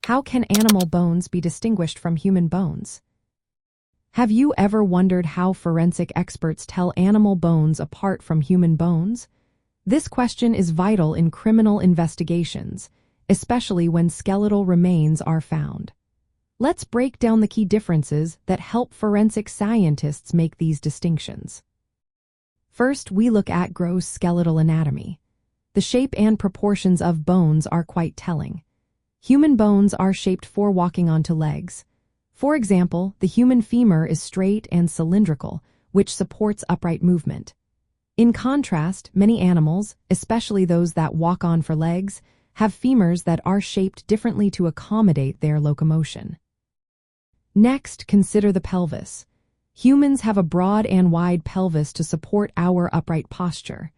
How can animal bones be distinguished from human bones? Have you ever wondered how forensic experts tell animal bones apart from human bones? This question is vital in criminal investigations, especially when skeletal remains are found. Let's break down the key differences that help forensic scientists make these distinctions. First, we look at gross skeletal anatomy. The shape and proportions of bones are quite telling. Human bones are shaped for walking onto legs. For example, the human femur is straight and cylindrical, which supports upright movement. In contrast, many animals, especially those that walk on four legs, have femurs that are shaped differently to accommodate their locomotion. Next, consider the pelvis. Humans have a broad and wide pelvis to support our upright posture.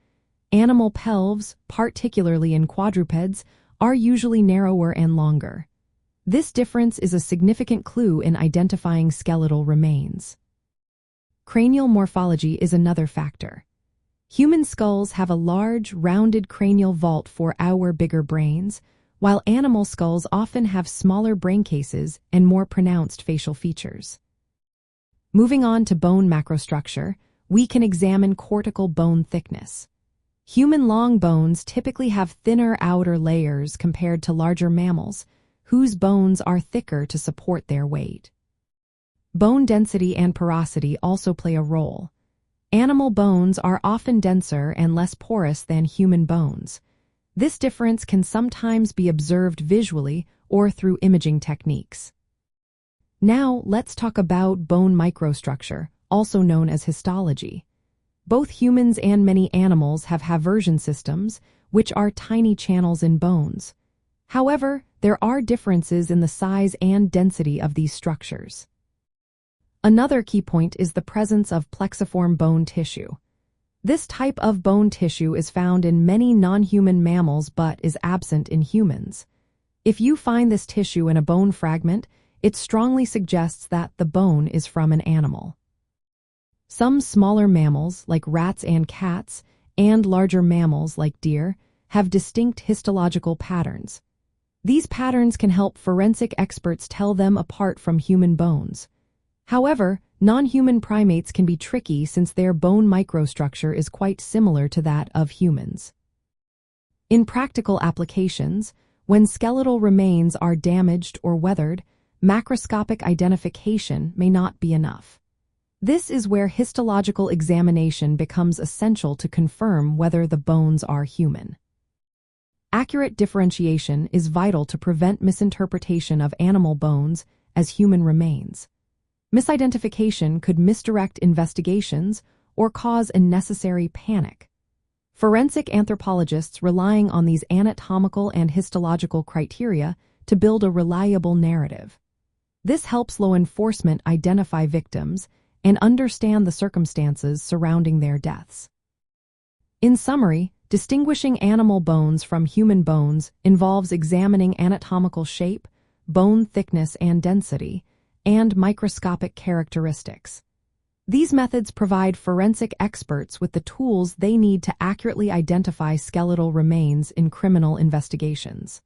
Animal pelves, particularly in quadrupeds, are usually narrower and longer. This difference is a significant clue in identifying skeletal remains. Cranial morphology is another factor. Human skulls have a large, rounded cranial vault for our bigger brains, while animal skulls often have smaller brain cases and more pronounced facial features. Moving on to bone macrostructure, we can examine cortical bone thickness. Human long bones typically have thinner outer layers compared to larger mammals, whose bones are thicker to support their weight. Bone density and porosity also play a role. Animal bones are often denser and less porous than human bones. This difference can sometimes be observed visually or through imaging techniques. Now, let's talk about bone microstructure, also known as histology. Both humans and many animals have haversion systems, which are tiny channels in bones. However, there are differences in the size and density of these structures. Another key point is the presence of plexiform bone tissue. This type of bone tissue is found in many non-human mammals but is absent in humans. If you find this tissue in a bone fragment, it strongly suggests that the bone is from an animal. Some smaller mammals, like rats and cats, and larger mammals, like deer, have distinct histological patterns. These patterns can help forensic experts tell them apart from human bones. However, non-human primates can be tricky since their bone microstructure is quite similar to that of humans. In practical applications, when skeletal remains are damaged or weathered, macroscopic identification may not be enough. This is where histological examination becomes essential to confirm whether the bones are human. Accurate differentiation is vital to prevent misinterpretation of animal bones as human remains. Misidentification could misdirect investigations or cause unnecessary panic. Forensic anthropologists relying on these anatomical and histological criteria to build a reliable narrative. This helps law enforcement identify victims and understand the circumstances surrounding their deaths. In summary, distinguishing animal bones from human bones involves examining anatomical shape, bone thickness and density, and microscopic characteristics. These methods provide forensic experts with the tools they need to accurately identify skeletal remains in criminal investigations.